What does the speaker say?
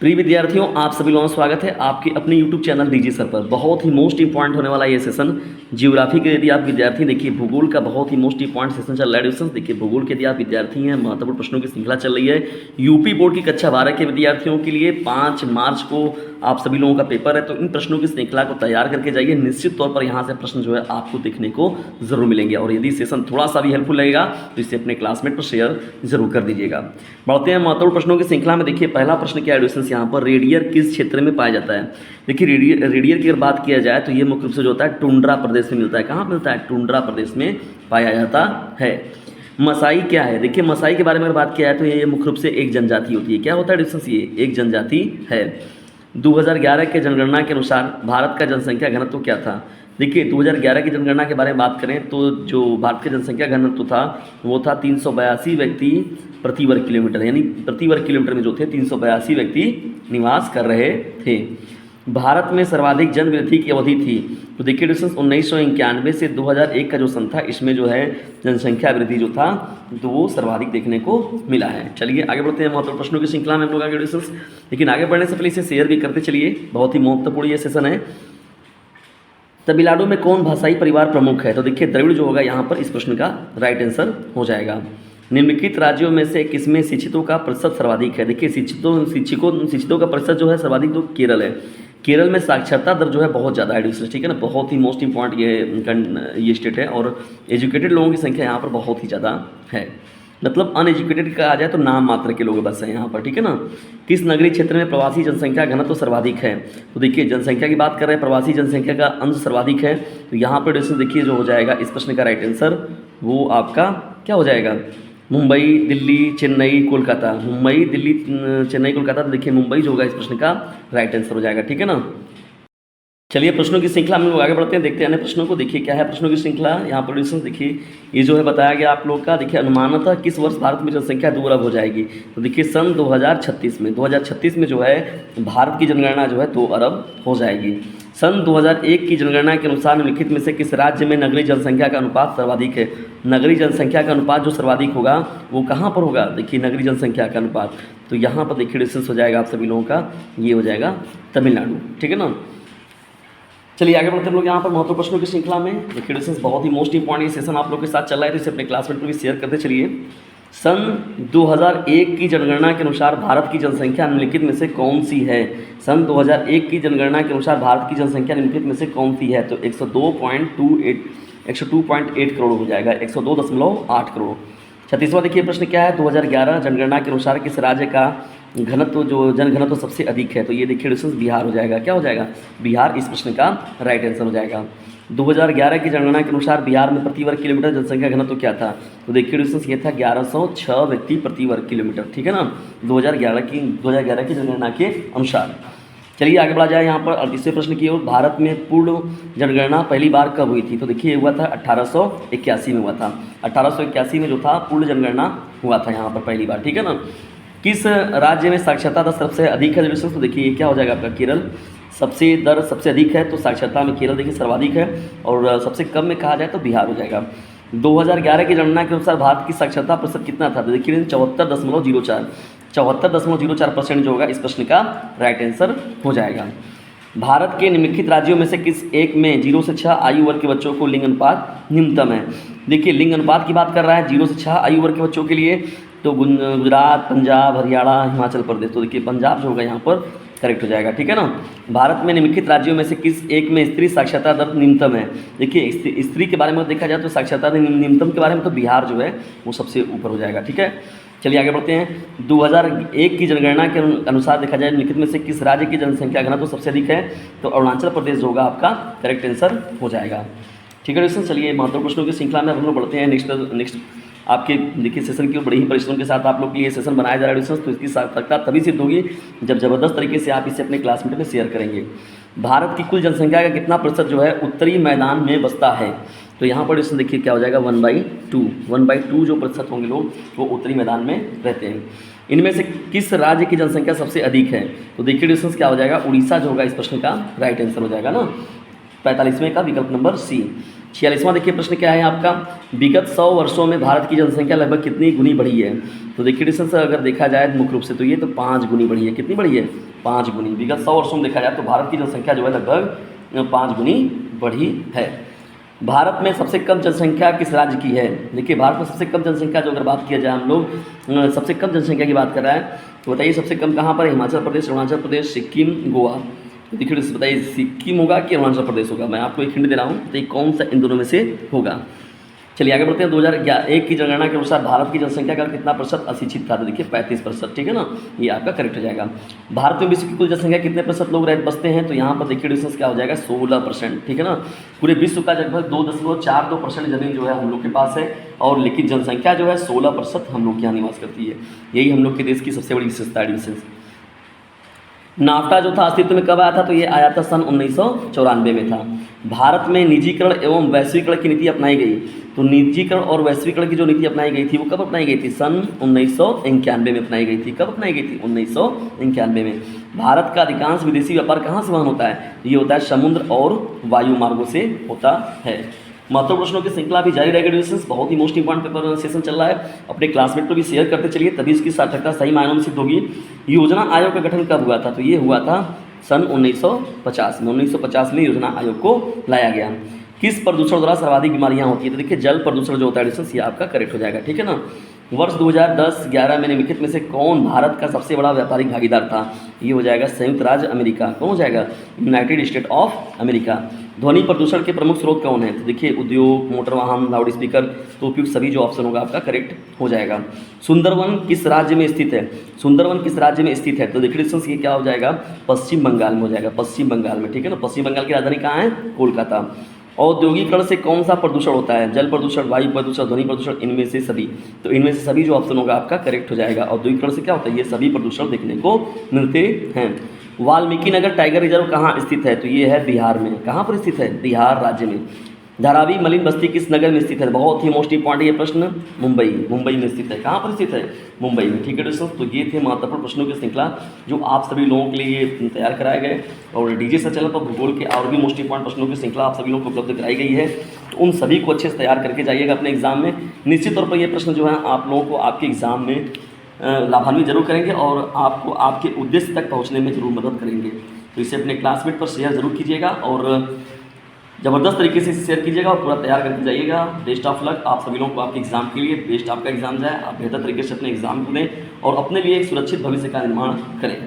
प्रिय विद्यार्थियों, आप सभी लोगों का स्वागत है आपके अपने YouTube चैनल डीजी सर पर। बहुत ही मोस्ट इंपॉर्टेंट होने वाला ये सेशन ज्योग्राफी के यदि आप विद्यार्थी देखिए, भूगोल का बहुत ही मोस्ट इंपॉर्टेंट सेशन चल रहा है। डिस्टेंस देखिए, भूगोल के यदि आप विद्यार्थी हैं, महत्वपूर्ण प्रश्नों की श्रृंखला चल रही है। यूपी बोर्ड की कक्षा 12 के विद्यार्थियों के लिए 5 मार्च को आप सभी लोगों का पेपर है, तो इन प्रश्नों की श्रृंखला को तैयार करके जाइए। निश्चित तौर पर यहाँ से प्रश्न जो है आपको देखने को जरूर मिलेंगे, और यदि सेशन थोड़ा सा भी हेल्पफुल लगेगा तो इसे अपने क्लासमेट पर शेयर जरूर कर दीजिएगा। बढ़ते हैं महत्वपूर्ण प्रश्नों की श्रृंखला में। देखिए, पहला प्रश्न क्या है डिस्टेंस यहाँ पर, रेडियर किस क्षेत्र में पाया जाता है। देखिए, रेडियर की अगर बात किया जाए तो ये मुख्य रूप से जो होता है टुंड्रा प्रदेश में मिलता है। कहाँ मिलता है? टुंड्रा प्रदेश में पाया जाता है। मसाई क्या है? देखिए, मसाई के बारे में अगर बात किया जाए तो ये मुख्य रूप से एक जनजाति होती है। क्या होता है डिस्टेंस? ये एक जनजाति है। 2011 के जनगणना के अनुसार भारत का जनसंख्या घनत्व क्या था? देखिए, 2011 की जनगणना के बारे में बात करें तो जो भारत का जनसंख्या घनत्व था वो था 382 व्यक्ति प्रति वर्ग किलोमीटर, यानी प्रति वर्ग किलोमीटर में जो थे 382 व्यक्ति निवास कर रहे थे। भारत में सर्वाधिक जनवृद्धि की अवधि थी तो देखिए डिस्टेंस 1991 से 2001 का जो सन था, इसमें जो है जनसंख्या वृद्धि जो था तो वो सर्वाधिक देखने को मिला है। चलिए आगे बढ़ते हैं महत्वपूर्ण प्रश्नों की श्रृंखला में हम लोग आगे डिस्टेंस। लेकिन आगे बढ़ने से पहले इसे शेयर भी करते चलिए, बहुत ही महत्वपूर्ण ये सेशन है। तमिलनाडु में कौन भाषाई परिवार प्रमुख है? तो देखिए, द्रविड़ जो होगा यहाँ पर इस प्रश्न का राइट आंसर हो जाएगा। निम्नलिखित राज्यों में से किसमें शिक्षितों का प्रतिशत सर्वाधिक है? देखिए, शिक्षितों का प्रतिशत जो है सर्वाधिक तो केरल है। केरल में साक्षरता दर जो है बहुत ज़्यादा है, ठीक है ना, बहुत ही मोस्ट इंपॉर्टेंट ये स्टेट है, और एजुकेटेड लोगों की संख्या यहाँ पर बहुत ही ज़्यादा है। मतलब अनएजुकेटेड कहा जाए तो नाम मात्र के लोग बस हैं यहाँ पर, ठीक है ना। किस नगरीय क्षेत्र में प्रवासी जनसंख्या घनत्व तो सर्वाधिक है? तो देखिए, जनसंख्या की बात कर रहे हैं, प्रवासी जनसंख्या का अंश सर्वाधिक है, तो यहाँ पर डिस्टेंस देखिए जो हो जाएगा इस प्रश्न का राइट आंसर वो आपका क्या हो जाएगा? मुंबई, दिल्ली, चेन्नई, कोलकाता। मुंबई, दिल्ली, चेन्नई, कोलकाता। तो देखिए, मुंबई जो होगा इस प्रश्न का राइट आंसर हो जाएगा, ठीक है ना। चलिए प्रश्नों की श्रृंखला में लोग आगे बढ़ते हैं, देखते हैं अन्य प्रश्नों को। देखिए क्या है प्रश्नों की श्रृंखला यहाँ पर डिस्टेंस। देखिए, ये जो है बताया गया आप लोग का। देखिए, अनुमानतः किस वर्ष भारत में जनसंख्या 2 अरब हो जाएगी? तो देखिए, सन 2036 में 2036 में जो है भारत की जनगणना जो है 2 अरब हो जाएगी। सन 2001 की जनगणना के अनुसार निम्नलिखित में से किस राज्य में नगरीय जनसंख्या का अनुपात सर्वाधिक है? नगरीय जनसंख्या का अनुपात जो सर्वाधिक होगा वो कहाँ पर होगा? देखिए, नगरीय जनसंख्या का अनुपात तो यहाँ पर देखिए डिस्टेंस हो जाएगा आप सभी लोगों का, ये हो जाएगा तमिलनाडु, ठीक है ना। चलिए आगे बढ़ते हैं लोग यहाँ पर महत्वपूर्ण प्रश्नों की श्रृंखला में। देखिए डिस्टेंस बहुत ही मोस्ट इंपॉर्टेंट सेशन आप लोग के साथ चल रहा है, तो इसे अपने क्लासमेट पर भी शेयर करते चलिए। सन 2001 की जनगणना के अनुसार भारत की जनसंख्या निम्नलिखित में से कौन सी है? सन 2001 की जनगणना के अनुसार भारत की जनसंख्या निम्नलिखित में से कौन सी है? तो 102.8 करोड़ हो जाएगा, 102.8 करोड़। 36वां देखिए प्रश्न क्या है, 2011 जनगणना के अनुसार किस राज्य का घनत्व जो जनघनत्व सबसे अधिक है? तो ये देखिए डिस्टेंस बिहार हो जाएगा। क्या हो जाएगा? बिहार इस प्रश्न का राइट आंसर हो जाएगा। 2011 की जनगणना के अनुसार बिहार में प्रति वर्ग किलोमीटर जनसंख्या घनत्व क्या था? तो देखिए डिस्टेंस ये था 1106 व्यक्ति प्रति वर्ग किलोमीटर, ठीक है ना, 2011 की जनगणना के अनुसार। चलिए आगे बढ़ा जाए यहाँ पर 38वें प्रश्न की ओर। भारत में पूर्ण जनगणना पहली बार कब हुई थी? तो देखिए हुआ था 1881 में हुआ था। 1881 में जो था पूर्ण जनगणना हुआ था यहाँ पर पहली बार, ठीक है ना। किस राज्य में साक्षरता दर सबसे अधिक है? तो देखिए ये क्या हो जाएगा आपका? केरल। सबसे अधिक है तो साक्षरता में केरल देखिए सर्वाधिक है, और सबसे कम में कहा जाए तो बिहार हो जाएगा। 2011 की जनगणना के अनुसार भारत की साक्षरता प्रतिशत कितना था? तो देखिए 74.04% जो होगा इस प्रश्न का राइट आंसर हो जाएगा। भारत के निम्नलिखित राज्यों में से किस एक में 0 से 6 आयु वर्ग के बच्चों को लिंग अनुपात न्यूनतम है? देखिए, लिंग अनुपात की बात कर रहा है 0 से 6 आयु वर्ग के बच्चों के लिए, तो गुजरात, पंजाब, हरियाणा, हिमाचल प्रदेश। तो देखिए पंजाब जो होगा यहाँ पर करेक्ट हो जाएगा, ठीक है ना। भारत में निम्नलिखित राज्यों में से किस एक में स्त्री साक्षरता दर न्यूनतम है? देखिए, स्त्री के बारे में देखा जाए तो साक्षरता दर न्यूनतम के बारे में तो बिहार जो है वो सबसे ऊपर हो जाएगा, ठीक है। चलिए आगे बढ़ते हैं। 2001 की जनगणना के अनुसार देखा जाए निम्नलिखित में से किस राज्य की जनसंख्या घनत्व तो सबसे अधिक है? तो अरुणाचल प्रदेश जो होगा आपका करेक्ट आंसर हो जाएगा, ठीक है दोस्तों। चलिए महत्वपूर्ण प्रश्नों की श्रृंखला में हम लोग बढ़ते हैं नेक्स्ट आपके देखिए सेशन की बड़ी ही परिश्रम के साथ आप लोग के लिए सेशन बनाया जा रहा है दोस्तों, तो इसकी सार्थकता तभी सिद्ध होगी जब ज़बरदस्त तरीके से आप इसे अपने क्लासमेट में शेयर करेंगे। भारत की कुल जनसंख्या का कितना प्रतिशत जो है उत्तरी मैदान में बसता है? तो यहाँ पर इसमें देखिए क्या हो जाएगा 1/2 जो प्रतिशत होंगे लोग वो उत्तरी मैदान में रहते हैं। इनमें से किस राज्य की जनसंख्या सबसे अधिक है? तो देखिए डिस्टेंस क्या हो जाएगा? उड़ीसा जो होगा इस प्रश्न का राइट आंसर हो जाएगा ना, 45वें का विकल्प नंबर सी। 46वां देखिए प्रश्न क्या है आपका, विगत 100 वर्षों में भारत की जनसंख्या लगभग कितनी गुनी बढ़ी है। तो देखिए डिस्टेंस अगर देखा जाए मुख्य रूप से तो ये तो 5 गुनी बढ़ी है। कितनी बढ़ी है? 5 गुनी। विगत 100 वर्षों में देखा जाए तो भारत की जनसंख्या जो है लगभग 5 गुनी बढ़ी है। भारत में सबसे कम जनसंख्या किस राज्य की है। देखिए भारत में सबसे कम जनसंख्या जो अगर बात किया जाए हम लोग सबसे कम जनसंख्या की बात कर रहा है तो बताइए सबसे कम कहाँ पर है। हिमाचल प्रदेश, अरुणाचल प्रदेश, सिक्किम, गोवा। तो देखिए बताइए सिक्किम होगा कि अरुणाचल प्रदेश होगा। मैं आपको एक हिंट दे रहा हूँ, तो ये कौन सा इन दोनों में से होगा। चलिए आगे बढ़ते हैं। 2001 की जनगणना के अनुसार भारत की जनसंख्या का कितना प्रतिशत अशिक्षित था। तो देखिए 35%, ठीक है ना, ये आपका करेक्ट हो जाएगा। भारत में विश्व की कुल जनसंख्या कितने प्रतिशत लोग बसते हैं। तो यहाँ पर देखिए डिस्टेंस क्या हो जाएगा, 16%, ठीक है ना। पूरे विश्व का लगभग 2.42% जमीन जो है हम लोग के पास है, और लेकिन जनसंख्या जो है 16% हम लोग के यहाँ निवास करती है। यही हम लोग के देश की सबसे बड़ी विशेषता है, डिफरेंस। नाफ्टा जो था अस्तित्व में कब आया था। तो ये आया था सन 1994 में था। भारत में निजीकरण एवं वैश्वीकरण की नीति अपनाई गई। तो निजीकरण और वैश्वीकरण की जो नीति अपनाई गई थी वो कब अपनाई गई थी, सन 1991 में अपनाई गई थी। कब अपनाई गई थी, 1991 में। भारत का अधिकांश विदेशी व्यापार कहाँ से वहन होता है। ये होता है समुद्र और वायु मार्गों से होता है। महत्वपूर्ण प्रश्नों की श्रृंखला भी जारी रहेगी डिविजन्स। बहुत ही मोस्ट इंपॉर्टेंट पेपर सेशन चल रहा है, अपने क्लासमेट को भी शेयर करते चलिए, तभी इसकी सार्थकता सही मायनों में सिद्ध होगी। योजना आयोग का गठन कब हुआ था। तो ये हुआ था सन 1950 में। 1950 में योजना आयोग को लाया गया। किस प्रदूषण द्वारा सर्वाधिक बीमारियां होती है। तो देखिए जल प्रदूषण जो होता है डिस्टेंस, ये आपका करेक्ट हो जाएगा, ठीक है ना। वर्ष 2010-11 में निम्नलिखित में से कौन भारत का सबसे बड़ा व्यापारिक भागीदार था। ये हो जाएगा संयुक्त राज्य अमेरिका। कौन हो जाएगा, यूनाइटेड स्टेट ऑफ अमेरिका। ध्वनि प्रदूषण के प्रमुख स्रोत कौन है। तो देखिए उद्योग, मोटर वाहन, लाउड स्पीकर। तो उपयुक्त सभी जो ऑप्शन होगा आपका करेक्ट हो जाएगा। सुंदरवन किस राज्य में स्थित है। सुंदरवन किस राज्य में स्थित है। तो देखिए डिस्टेंस ये क्या हो जाएगा, पश्चिम बंगाल में हो जाएगा, पश्चिम बंगाल में, ठीक है ना। पश्चिम बंगाल की राजधानी कहाँ है, कोलकाता। औद्योगिकरण से कौन सा प्रदूषण होता है। जल प्रदूषण, वायु प्रदूषण, ध्वनि प्रदूषण, इनमें से सभी। तो इनमें से सभी जो ऑप्शन होगा आपका करेक्ट हो जाएगा। औद्योगिकरण से क्या होता है, ये सभी प्रदूषण देखने को मिलते हैं। वाल्मीकि नगर टाइगर रिजर्व कहाँ स्थित है। तो ये है बिहार में। कहाँ पर स्थित है, बिहार राज्य में। धारावी मलिन बस्ती किस नगर में स्थित है। बहुत ही मोस्ट इंपॉर्टेंट ये प्रश्न, मुंबई में स्थित है। कहाँ पर स्थित है, मुंबई में, ठीक है दोस्तों। तो ये थे महत्वपूर्ण प्रश्नों की श्रृंखला जो आप सभी लोगों के लिए तैयार कराए गए, और डीजे सर चैनल पर भूगोल के और भी मोस्ट इंपॉर्टेंट प्रश्नों की श्रृंखला आप सभी लोगों को उपलब्ध कराई गई है। तो उन सभी को अच्छे से तैयार करके जाइएगा अपने एग्जाम में। निश्चित तौर पर ये प्रश्न जो है आप लोगों को आपके एग्जाम में लाभान्वित जरूर करेंगे, और आपको आपके उद्देश्य तक पहुँचने में जरूर मदद करेंगे। तो इसे अपने क्लासमेट पर शेयर जरूर कीजिएगा, और ज़बरदस्त तरीके से शेयर कीजिएगा, और पूरा तैयार करके जाइएगा। बेस्ट ऑफ लक आप सभी लोगों को आपके एग्जाम के लिए। बेस्ट आपका एग्जाम जाए, आप बेहतर तरीके से अपने एग्जाम को दें और अपने लिए एक सुरक्षित भविष्य का निर्माण करें।